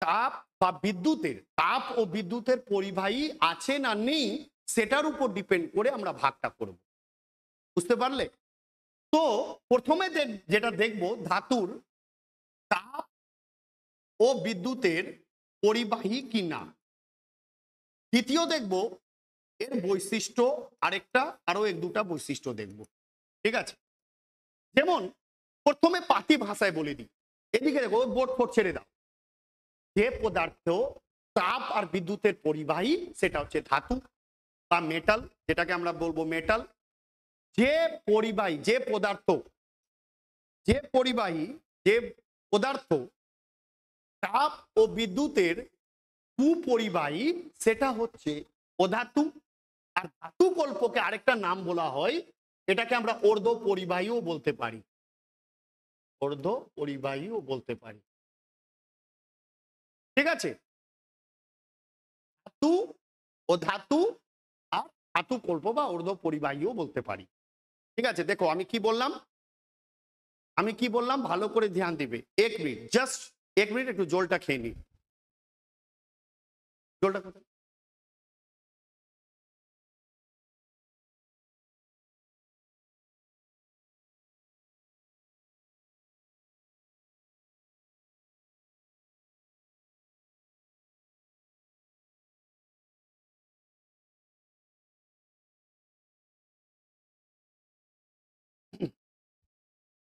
S1: তাপ বা বিদ্যুতের, তাপ ও বিদ্যুতের পরিবাহী আছে না নেই সেটার উপর ডিপেন্ড করে আমরা ভাগটা করব। বুঝতে পারলে? তো প্রথমে যেটা দেখব ধাতুর তাপ ও বিদ্যুতের পরিবাহী কি না। দ্বিতীয় দেখব এর বৈশিষ্ট্য, আরেকটা আরো এক দুটা বৈশিষ্ট্য দেখব। ঠিক আছে, যেমন প্রথমে পাতি ভাষায় বলে দিই, এদিকে দেখো বোর্ড ফোর্ড ছেড়ে দাও। যে পদার্থ তাপ আর বিদ্যুতের পরিবাহী সেটা হচ্ছে ধাতু বা মেটাল, যেটাকে আমরা বলবো মেটাল। যে পরিবাহী, যে পদার্থ, যে পরিবাহী, যে পদার্থ তাপ ও বিদ্যুতের সুপরিবাহী সেটা হচ্ছে অধাতু। আর ধাতু কল্পকে আরেকটা নাম বলা হয়, এটাকে আমরা অর্ধ পরিবাহীও বলতে পারি, অর্ধ পরিবাহীও বলতে পারি। ঠিক আছে, ধাতু ও ধাতু আর ধাতু কল্প বা অর্ধ পরিবাহীও বলতে পারি। ঠিক আছে, দেখো আমি কি বললাম, আমি কি বললাম ভালো করে ধ্যান দিবে। 1 মিনিট, জাস্ট 1 মিনিট, একটু জলটা খেয়ে নি। জলটা কোথায়?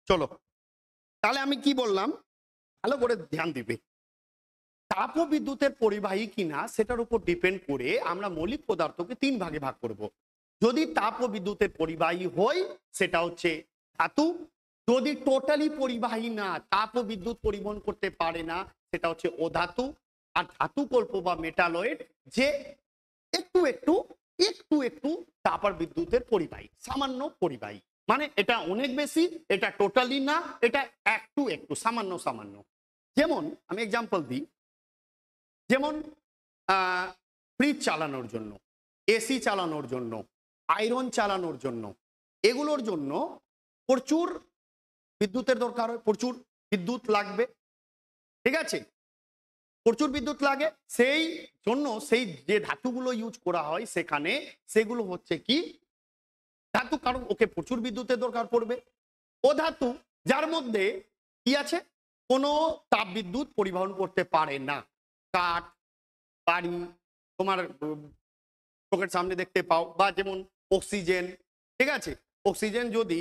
S1: চলো, তাহলে আমি কি বললাম ভালো করে ধ্যান দিবে। তাপ ও বিদ্যুতের পরিবাহী কিনা সেটার উপর ডিপেন্ড করে আমরা মৌলিক পদার্থকে 3 ভাগে ভাগ করব। যদি তাপ ও বিদ্যুতের পরিবাহী হয় সেটা হচ্ছে ধাতু, যদি টোটালি পরিবাহী না, তাপ ও বিদ্যুৎ পরিবহন করতে পারে না, সেটা হচ্ছে অধাতু। আর ধাতু কল্প বা মেটালয়েড যে একটু একটু একটু একটু তাপ আর বিদ্যুতের পরিবাহী, সামান্য পরিবাহী, মানে এটা অনেক বেশি, এটা টোটালি না, এটা একটু একটু সামান্য সামান্য। যেমন আমি এক্সাম্পল দিই, যেমন ফ্রিজ চালানোর জন্য, এসি চালানোর জন্য, আয়রন চালানোর জন্য, এগুলোর জন্য প্রচুর বিদ্যুতের দরকার হয়, প্রচুর বিদ্যুৎ লাগবে। ঠিক আছে, প্রচুর বিদ্যুৎ লাগে, সেই জন্য সেই যে ধাতুগুলো ইউজ করা হয় সেখানে সেগুলো হচ্ছে কি ধাতু, কারণ ওকে প্রচুর বিদ্যুতের দরকার পড়বে। ও ধাতু যার মধ্যে কি আছে, কোনো তাপ বিদ্যুৎ পরিবহন করতে পারে না। কাঠ, বাড়ি, তোমার চোখের সামনে দেখতে পাও, বা যেমন অক্সিজেন। ঠিক আছে, অক্সিজেন যদি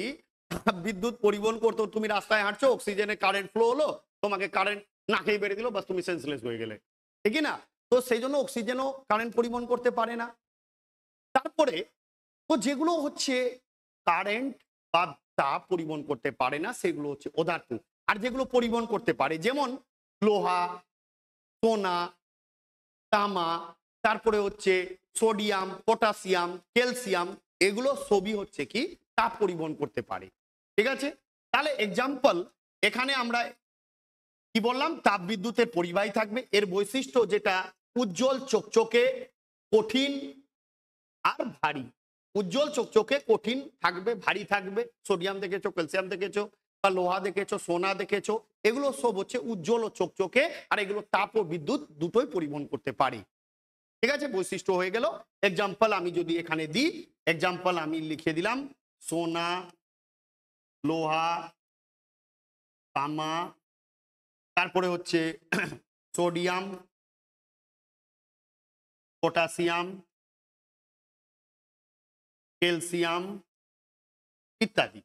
S1: বিদ্যুৎ পরিবহন করতো, তুমি রাস্তায় হাঁটছো, অক্সিজেনের কারেন্ট ফ্লো হলো, তোমাকে কারেন্ট নাকেই বেড়ে দিল, বাস তুমি সেন্সলেস হয়ে গেলে। ঠিক না? তো সেই জন্য অক্সিজেনও কারেন্ট পরিবহন করতে পারে না। তারপরে তো যেগুলো হচ্ছে কারেন্ট বা তাপ পরিবহন করতে পারে না সেগুলো হচ্ছে অধাতু। আর যেগুলো পরিবহন করতে পারে যেমন লোহা, সোনা, তামা, তারপরে হচ্ছে সোডিয়াম, পটাশিয়াম, ক্যালসিয়াম, এগুলো সবই হচ্ছে কি তাপ পরিবহন করতে পারে। ঠিক আছে, তাহলে এক্সাম্পল এখানে আমরা কি বললাম, তাপ বিদ্যুতের পরিবাহী থাকবে। এর বৈশিষ্ট্য যেটা উজ্জ্বল চকচকে, কঠিন আর ভারী। উজ্জ্বল চকচকে, কঠিন থাকবে, ভারী থাকবে। সোডিয়াম দেখেছো, ক্যালসিয়াম দেখেছো, বা লোহা দেখেছো, সোনা দেখেছো, এগুলো সব হচ্ছে উজ্জ্বল ও চকচকে, আর এগুলো তাপ ও বিদ্যুৎ দুটোই পরিবহন করতে পারে। ঠিক আছে, বৈশিষ্ট্য হয়ে গেল। এক্সাম্পল আমি যদি এখানে দিই, এক্সাম্পল আমি লিখে দিলাম সোনা, লোহা, তামা, তারপরে হচ্ছে সোডিয়াম, পটাশিয়াম, ক্যালসিয়াম ইত্যাদি।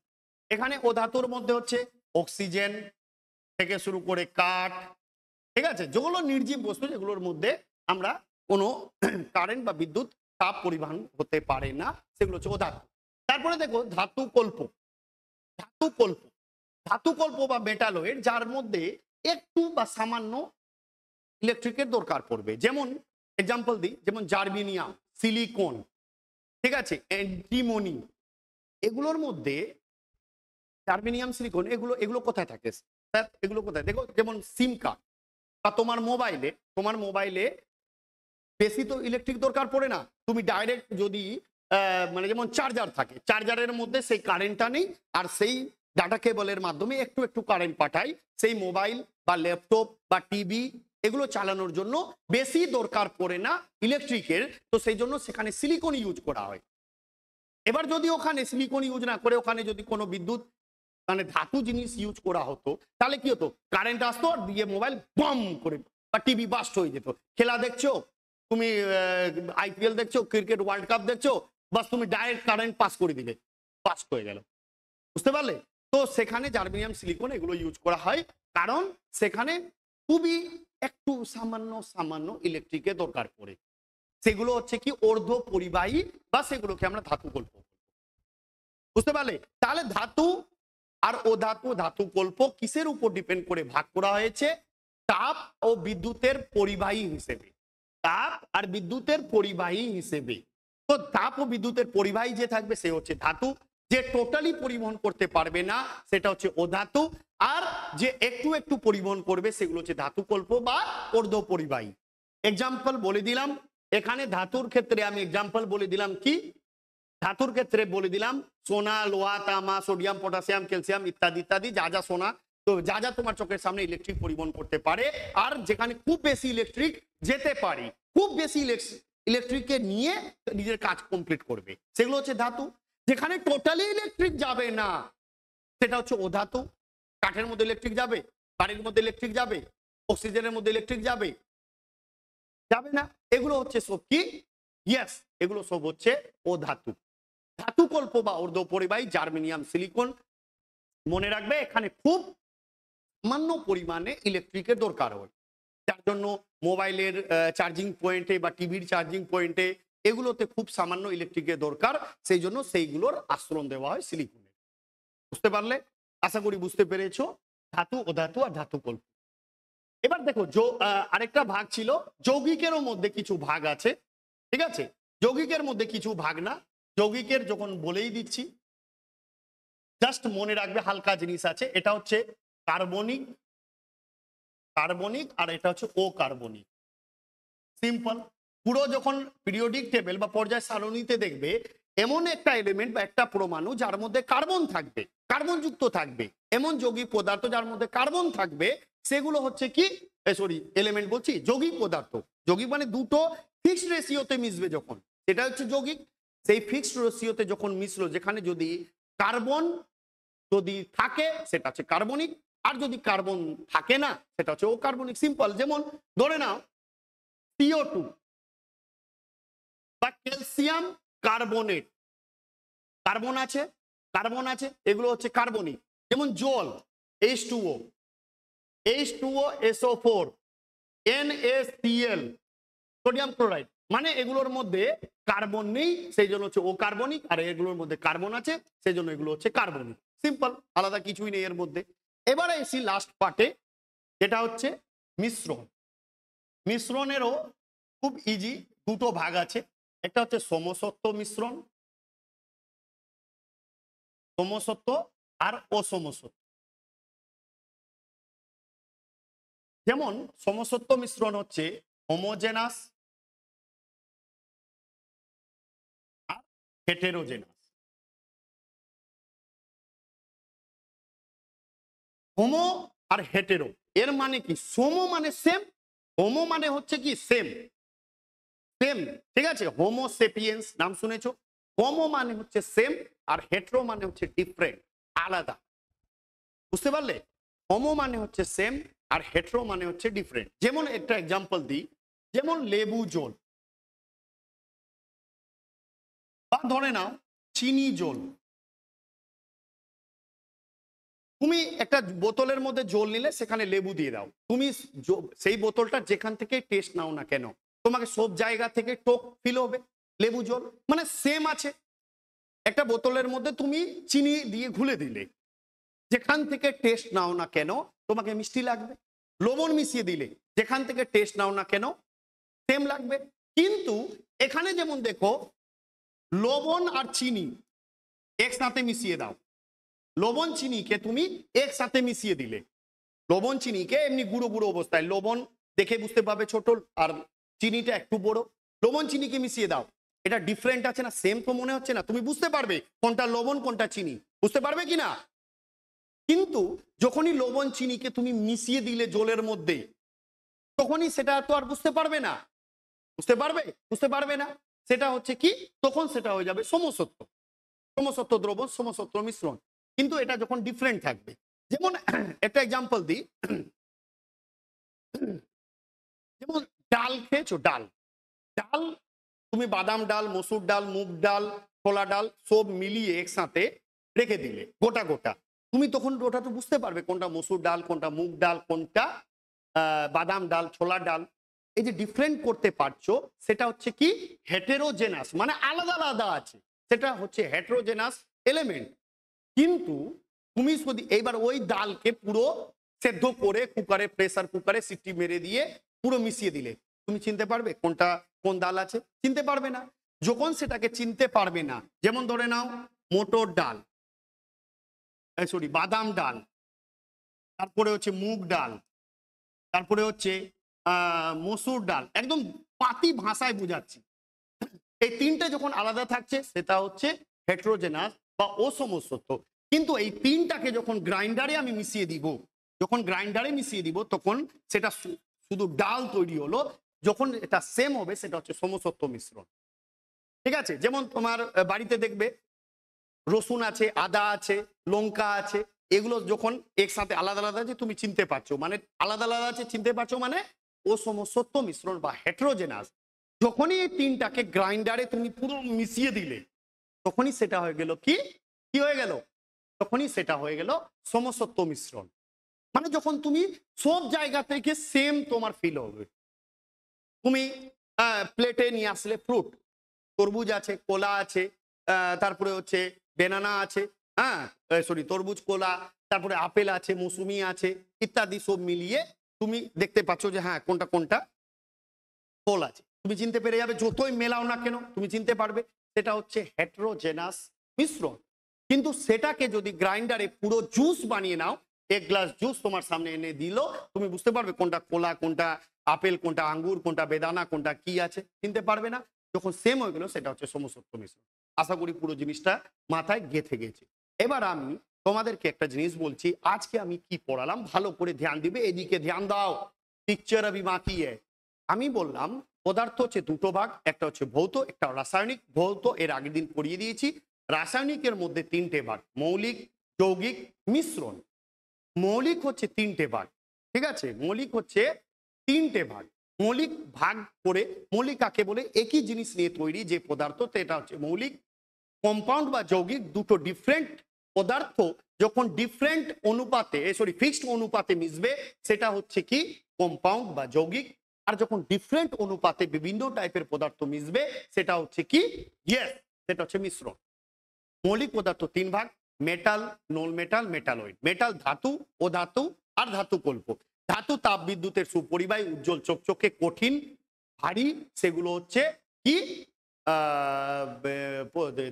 S1: এখানে অধাতুর মধ্যে হচ্ছে অক্সিজেন থেকে শুরু করে কাঠ। ঠিক আছে, যেগুলো নির্জীব বস্তু, যেগুলোর মধ্যে আমরা কোনো কারেন্ট বা বিদ্যুৎ তাপ পরিবহন হতে পারে না, সেগুলো হচ্ছে অধাতু। তারপরে দেখো ধাতু কল্প। ধাতু কল্প, ধাতু কল্প বা মেটালয়েড যার মধ্যে একটু বা সামান্য ইলেকট্রিকের দরকার পড়বে। যেমন এক্সাম্পল দিই, যেমন জার্মেনিয়াম, সিলিকন, ঠিক আছে, অ্যান্টিমনি, এগুলোর মধ্যে জার্মেনিয়াম, সিলিকন, এগুলো এগুলো কোথায় থাকে স্যার? এগুলো কোথায়? দেখো যেমন সিম কার্ড বা তোমার মোবাইলে বেশি তো ইলেকট্রিক দরকার পড়ে না। তুমি ডাইরেক্ট যদি মানে যেমন চার্জার থাকে, চার্জারের মধ্যে সেই কারেন্টটা নেই, আর সেই ডাটা কেবলের মাধ্যমে একটু একটু কারেন্ট পাঠায়, সেই মোবাইল বা ল্যাপটপ বা টিভি এগুলো চালানোর জন্য বেশি দরকার পড়ে না ইলেকট্রিকের, তো সেই জন্য সেখানে সিলিকন ইউজ করা হয়। এবার যদি ওখানে সিলিকন ইউজ না করে ওখানে যদি কোনো বিদ্যুৎ মানে ধাতু জিনিস ইউজ করা হতো, তাহলে কি হতো, কারেন্ট আসতো আর দিয়ে মোবাইল বম করে বা টিভি বাস্ট হয়ে যেত। খেলা দেখছো তুমি, আইপিএল দেখছো, ক্রিকেট ওয়ার্ল্ড কাপ দেখছো, বাস তুমি ডাইরেক্ট কারেন্ট পাস করে দিলে, বাস্ট হয়ে গেল। বুঝতে পারলে? তো সেখানে জার্মেনিয়াম সিলিকন এগুলো ইউজ করা হয়, কারণ সেখানে খুবই একটু সামান্য সামান্য ইলেকট্রিকের দরকার পড়ে। সেগুলো হচ্ছে কি অর্ধ পরিবাহী বা সেগুলোকে আমরা ধাতু কল্প। বুঝতে পারলে? তাহলে ধাতু আর অধাতু ধাতু কল্প কিসের উপর ডিপেন্ড করে ভাগ করা হয়েছে? তাপ ও বিদ্যুতের পরিবাহী হিসেবে। তাপ আর বিদ্যুতের পরিবাহী হিসেবে। তো তাপ ও বিদ্যুতের পরিবাহী যে থাকবে সে হচ্ছে ধাতু, যে টোটালি পরিবহন করতে পারবে না সেটা হচ্ছে অধাতু, আর যে একটু একটু পরিবহন করবে সেগুলো হচ্ছে ধাতু কল্প বা অর্ধ পরিবাহী। এক্সাম্পল বলে দিলাম, এখানে ধাতুর ক্ষেত্রে আমি এক্সাম্পল বলে দিলাম কি, ধাতুর ক্ষেত্রে বলে দিলাম সোনা, লোহা, তামা, সোডিয়াম, পটাশিয়াম, ক্যালসিয়াম ইত্যাদি ইত্যাদি, যা যা সোনা, তো যা যা তোমার চোখের সামনে ইলেকট্রিক পরিবহন করতে পারে, আর যেখানে খুব বেশি ইলেকট্রিক যেতে পারে, খুব বেশি ইলেকট্রিককে নিয়ে নিজের কাজ কমপ্লিট করবে, সেগুলো হচ্ছে ধাতু। যেখানে টোটালি ইলেকট্রিক যাবে না সেটা হচ্ছে অধাতু। কাঠের মধ্যে ইলেকট্রিক যাবে, বাড়ির মধ্যে ইলেকট্রিক যাবে, অক্সিজেনের মধ্যে ইলেকট্রিক যাবে, যাবে না। এগুলো হচ্ছে সব কি, ইয়েস, এগুলো সব হচ্ছে অধাতু। ধাতু কল্প বা অর্ধ পরিবাহী জার্মেনিয়াম সিলিকন। মনে রাখবে এখানে খুব সামান্য পরিমাণে ইলেকট্রিকের দরকার হয়, যার জন্য মোবাইলের চার্জিং পয়েন্টে বা টিভির চার্জিং পয়েন্টে এগুলোতে খুব সামান্য ইলেকট্রিকের দরকার, সেই জন্য সেইগুলোর আশ্রয় দেওয়া হয় সিলিকনের। বুঝতে পারলে? আশা করি বুঝতে পেরেছো ধাতু, অধাতু আর ধাতু কল্প। এবার দেখো আরেকটা ভাগ ছিল, যৌগিকেরও মধ্যে কিছু ভাগ আছে, ঠিক আছে? যৌগিকের মধ্যে কিছু ভাগ না, যৌগিকের যখন বলেই দিচ্ছি জাস্ট মনে রাখবে হালকা জিনিস আছে, এটা হচ্ছে কার্বনিক, কার্বনিক আর এটা হচ্ছে ও কার্বনিক। সিম্পল। পুরো যখন পিরিয়ডিক টেবিল বা পর্যায় সারণীতে দেখবে এমন একটা এলিমেন্ট বা একটা পরমাণু যার মধ্যে কার্বন থাকবে, কার্বন যুক্ত থাকবে, এমন যৌগিক পদার্থ যার মধ্যে কার্বন থাকবে, সেগুলো হচ্ছে কি, সরি এলিমেন্ট বলছি, যৌগিক পদার্থ। যৌগিক মানে দুটো ফিক্সড রেশিওতে মিশবে যখন, সেটা হচ্ছে যৌগিক। সেই ফিক্সড রেশিওতে যখন মিশলো, যেখানে যদি কার্বন যদি থাকে সেটা হচ্ছে কার্বনিক, আর যদি কার্বন থাকে না সেটা হচ্ছে অকার্বনিক। সিম্পল। যেমন ধরে নাও CO2 বা ক্যালসিয়াম কার্বনেট, কার্বন আছে, কার্বন আছে, এগুলো হচ্ছে কার্বনিক। যেমন জল H2O, H2O SO4, NaCl, sodium chloride, মানে এগুলোর মধ্যে কার্বন নেই সেই জন্য হচ্ছে ও কার্বনিক, আর এগুলোর মধ্যে কার্বন আছে সেই জন্য এগুলো হচ্ছে কার্বনিক। সিম্পল, আলাদা কিছুই নেই এর মধ্যে। এবারে এসি লাস্ট পার্টে, যেটা হচ্ছে মিশ্রণ। মিশ্রণেরও খুব ইজি, দুটো ভাগ আছে, একটা হচ্ছে সমসত্ব মিশ্রণ, সমসত্ব আর অসমসত্ব। যেমন সমসত্ব মিশ্রণ হচ্ছে হোমোজেনাস আর হেটেরোজেনাস। হোমো আর হেটেরো এর মানে কি, সম মানে সেম, হোমো মানে হচ্ছে কি সেম, সেম, ঠিক আছে? হোমো সেপিয়েন্স নাম শুনেছো? হোমো মানে হচ্ছে সেম, আর হেটেরো মানে হচ্ছে ডিফারেন্ট, আলাদা। বুঝতে পারলে? হোমো মানে হচ্ছে সেম আর হেটেরো মানে হচ্ছে ডিফারেন্ট। যেমন একটা এক্সাম্পল দিই, যেমন লেবু জল, বা ধরে নাও চিনি জল। তুমি একটা বোতলের মধ্যে জল নিলে সেখানে লেবু দিয়ে দাও, তুমি সেই বোতলটা যেখান থেকে টেস্ট নাও না কেন তোমাকে সব জায়গা থেকে টক ফিল হবে লেবু জল, মানে সেম আছে। একটা বোতলের মধ্যে তুমি চিনি দিয়ে ঘুলে দিলে, যেখান থেকে টেস্ট নাও না কেন তোমাকে মিষ্টি লাগবে। লবণ মিশিয়ে দিলে যেখান থেকে টেস্ট নাও না কেন সেম লাগবে। কিন্তু এখানে যেমন দেখো, লবণ আর চিনি একসাথে মিশিয়ে দাও, লবণ চিনিকে তুমি একসাথে মিশিয়ে দিলে, লবণ চিনিকে এমনি গুঁড়ো গুঁড়ো অবস্থায়, লবণ দেখে বুঝতে পারবে ছোট আর চিনিটা একটু বড়, লবণ চিনিকে মিশিয়ে দাও, এটা ডিফারেন্ট আছে না? সেম তো মনে হচ্ছে না? তুমি বুঝতে পারবে কোনটা লবণ কোনটা চিনি, বুঝতে পারবে কি না? কিন্তু যখনই লবণ চিনিকে তুমি মিশিয়ে দিলে জলের মধ্যে, তখনই সেটা তো আর বুঝতে পারবে না। বুঝতে পারবে না। সেটা হচ্ছে কি, তখন সেটা হয়ে যাবে সমসত্ব, সমসত্ব দ্রবণ, সমসত্ব মিশ্রণ। কিন্তু এটা যখন ডিফারেন্ট থাকবে, যেমন একটা এক্সাম্পল দিই, যেমন ডাল খেয়েছো, ডাল, ডাল তুমি বাদাম ডাল, মসুর ডাল, মুগ ডাল, ছোলা ডাল সব মিলিয়ে একসাথে রেখে দিলে গোটা গোটা, তুমি তখন ওটা তো বুঝতে পারবে কোনটা মসুর ডাল, কোনটা মুগ ডাল, কোনটা বাদাম ডাল, ছোলা ডাল। এই যে ডিফারেন্ট করতে পারছো, সেটা হচ্ছে কি হেটেরোজেনাস, মানে আলাদা আলাদা আছে, সেটা হচ্ছে হেটেরোজেনাস এলিমেন্ট। কিন্তু তুমি যদি এইবার ওই ডালকে পুরো সেদ্ধ করে কুকারে, প্রেসার কুকারে সিটি মেরে দিয়ে পুরো মিশিয়ে দিলে, তুমি চিনতে পারবে কোনটা কোন ডাল আছে? চিনতে পারবে না। যখন সেটাকে চিনতে পারবে না, যেমন ধরে নাও মটর ডাল, সরি বাদাম ডাল, তারপরে হচ্ছে মুগ ডাল, তারপরে হচ্ছে মসুর ডাল, একদম পাতি ভাষায় বুঝাচ্ছি। এই তিনটে যখন আলাদা থাকছে সেটা হচ্ছে হেটেরোজেনাস বা অসমসত্ব। কিন্তু এই তিনটাকে যখন গ্রাইন্ডারে আমি মিশিয়ে দিব, যখন গ্রাইন্ডারে মিশিয়ে দিব, তখন সেটা শুধু ডাল তৈরি হলো। যখন এটা সেম হবে, সেটা হচ্ছে সমসত্ব মিশ্রণ। ঠিক আছে? যেমন তোমার বাড়িতে দেখবে রসুন আছে, আদা আছে, লঙ্কা আছে, এগুলো যখন একসাথে আলাদা আলাদা আছে তুমি চিনতে পারছো, মানে আলাদা আলাদা আছে চিনতে পারছো, মানে অসমসত্ব মিশ্রণ বা হেটেরোজেনাস। যখনই এই তিনটাকে গ্রাইন্ডারে তুমি পুরো মিশিয়ে দিলে, তখনই সেটা হয়ে গেল কি, কি হয়ে গেল? তখনই সেটা হয়ে গেল সমসত্ব মিশ্রণ। মানে যখন তুমি সব জায়গা থেকে সেম তোমার ফিল হবে। তুমি প্লেটে নিয়ে আসলে ফ্রুট, তরমুজ আছে, কলা আছে, তারপরে হচ্ছে বেনানা আছে, হ্যাঁ সরি তরমুজ, কলা, তারপরে আপেল আছে, মৌসুমি আছে, ইত্যাদি সব মিলিয়ে তুমি দেখতে পাচ্ছ যে হ্যাঁ কোনটা কোনটা ফল আছে, তুমি চিনতে পেরে যাবে। যতই মেলাও না কেন তুমি চিনতে পারবে। সেটা হচ্ছে হেটেরোজেনাস মিশ্রণ। কিন্তু সেটাকে যদি গ্রাইন্ডারে পুরো জুস বানিয়ে নাও, এক গ্লাস জুস তোমার সামনে এনে দিল, তুমি বুঝতে পারবে কোনটা কলা, কোনটা আপেল, কোনটা আঙ্গুর, কোনটা বেদানা, কোনটা কি আছে, চিনতে পারবে না। যখন সেম হয়ে গেল, সেটা হচ্ছে সমসত্ব মিশ্রণ। আশা করি পুরো জিনিসটা মাথায় গেঁথে গেছে। এবার আমি তোমাদেরকে একটা জিনিস বলছি, আজকে আমি কি পড়ালাম ভালো করে ধ্যান দিবে, এদিকে ধ্যান দাও। পিকচার अभी বাকি है। আমি বললাম পদার্থ হচ্ছে দুটো ভাগ, একটা হচ্ছে ভৌত, একটা রাসায়নিক। ভৌত এর আগের দিন পড়িয়ে দিয়েছি। রাসায়নিকের মধ্যে তিনটে ভাগ, মৌলিক, যৌগিক, মিশ্রণ। মৌলিক হচ্ছে তিনটে ভাগ, ঠিক আছে? মৌলিক হচ্ছে তিনটে ভাগ। মৌলিক ভাগ করে, মৌলিক কাকে বলে? একই জিনিস নিয়ে তৈরি যে পদার্থ, এটা হচ্ছে মৌলিক। কম্পাউন্ড বা যৌগিক দুটো ডিফারেন্ট পদার্থ যখন ডিফারেন্ট অনুপাতে, সরি ফিক্সড অনুপাতে মিশবে, সেটা হচ্ছে কি কম্পাউন্ড বা যৌগিক। আর যখন ডিফারেন্ট অনুপাতে বিভিন্ন টাইপের পদার্থ মিশবে, সেটা হচ্ছে কি, ইয়েস, সেটা হচ্ছে মিশ্রণ। মৌলিক পদার্থ তিন ভাগ, মেটাল, নন মেটাল, মেটালয়েড। মেটাল ধাতু, ও ধাতু আর ধাতু কল্প। ধাতু তাপ বিদ্যুতের সুপরিবাহী, উজ্জ্বল চকচকে, কঠিন, ভারী, সেগুলো হচ্ছে কি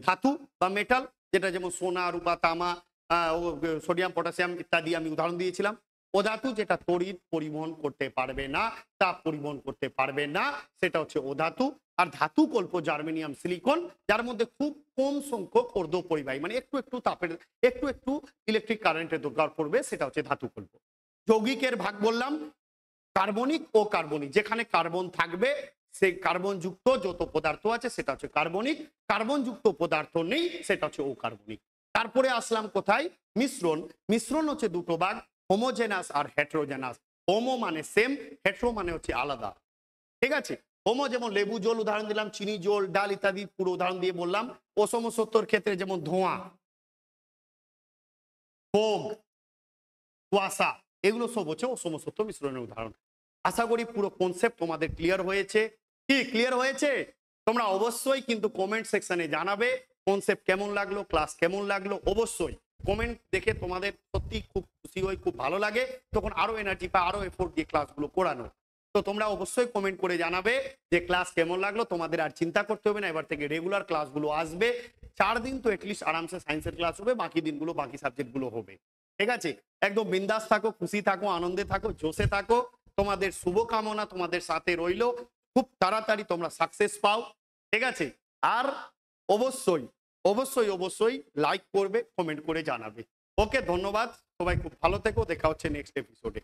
S1: ধাতু বা মেটাল, যেটা যেমন সোনা, রূপা, তামা, সোডিয়াম, পটাশিয়াম ইত্যাদি আমি উদাহরণ দিয়েছিলাম। অধাতু, যেটা তড়িৎ পরিবহন করতে পারবে না, তাপ পরিবহন করতে পারবে না, সেটা হচ্ছে অধাতু। আর ধাতু কল্প জার্মেনিয়াম, সিলিকন, যার মধ্যে খুব কম সংখ্যক অর্ধ পরিবাহী, মানে একটু একটু তাপের, একটু একটু ইলেকট্রিক কারেন্টের দরকার পড়বে, সেটা হচ্ছে ধাতু কল্প। যৌগিকের ভাগ বললাম কার্বনিক ও কার্বনিক, যেখানে কার্বন থাকবে, সেই কার্বন যুক্ত যত পদার্থ আছে সেটা হচ্ছে কার্বনিক। কার্বন যুক্ত পদার্থ নেই, সেটা হচ্ছে অকার্বনিক। তারপরে আসলাম কোথায়? মিশ্রণ। মিশ্রণ হচ্ছে দুটো ভাগ, হোমোজেনাস আর হেটেরোজেনাস। হোমো মানে সেম, হেটেরো মানে হচ্ছে আলাদা, ঠিক আছে? হোমো যেমন লেবু জল উদাহরণ দিলাম, চিনি জল, ডাল ইত্যাদি পুরো উদাহরণ দিয়ে বললাম। অসমসত্বর ক্ষেত্রে যেমন ধোঁয়া, ফোগ, কুয়াশা, এগুলো সব হচ্ছে অসমসত্ব মিশ্রণের উদাহরণ। আশা করি পুরো কনসেপ্ট তোমাদের ক্লিয়ার হয়েছে। কি ক্লিয়ার হয়েছে? তোমরা অবশ্যই কিন্তু কমেন্ট সেকশনে জানাবে কনসেপ্ট কেমন লাগলো, ক্লাস কেমন লাগলো। অবশ্যই কমেন্ট দেখে তোমাদের সত্যি খুব খুশি হই, খুব ভালো লাগে, তখন আরো এনার্জি পায় আরো এফোর্ট দিয়ে ক্লাসগুলো করানো। তো তোমরা অবশ্যই কমেন্ট করে জানাবে যে ক্লাস কেমন লাগলো। তোমাদের আর চিন্তা করতে হবে না, এবার থেকে রেগুলার ক্লাসগুলো আসবে। 4 দিন তো এটলিস্ট আরামসে সায়েন্সের ক্লাস হবে, বাকি দিনগুলো বাকি সাবজেক্টগুলো হবে, ঠিক আছে? একদম বিন্দাস থাকো, খুশি থাকো, আনন্দে থাকো, জোশে থাকো। তোমাদের শুভকামনা তোমাদের সাথে রইলো। খুব তাড়াতাড়ি তোমরা সাকসেস পাও, ঠিক আছে? আর অবশ্যই অবশ্যই অবশ্যই লাইক করবে, কমেন্ট করে জানাবে। ওকে, ধন্যবাদ সবাই, খুব ভালো থেকো, দেখা হচ্ছে নেক্সট এপিসোডে।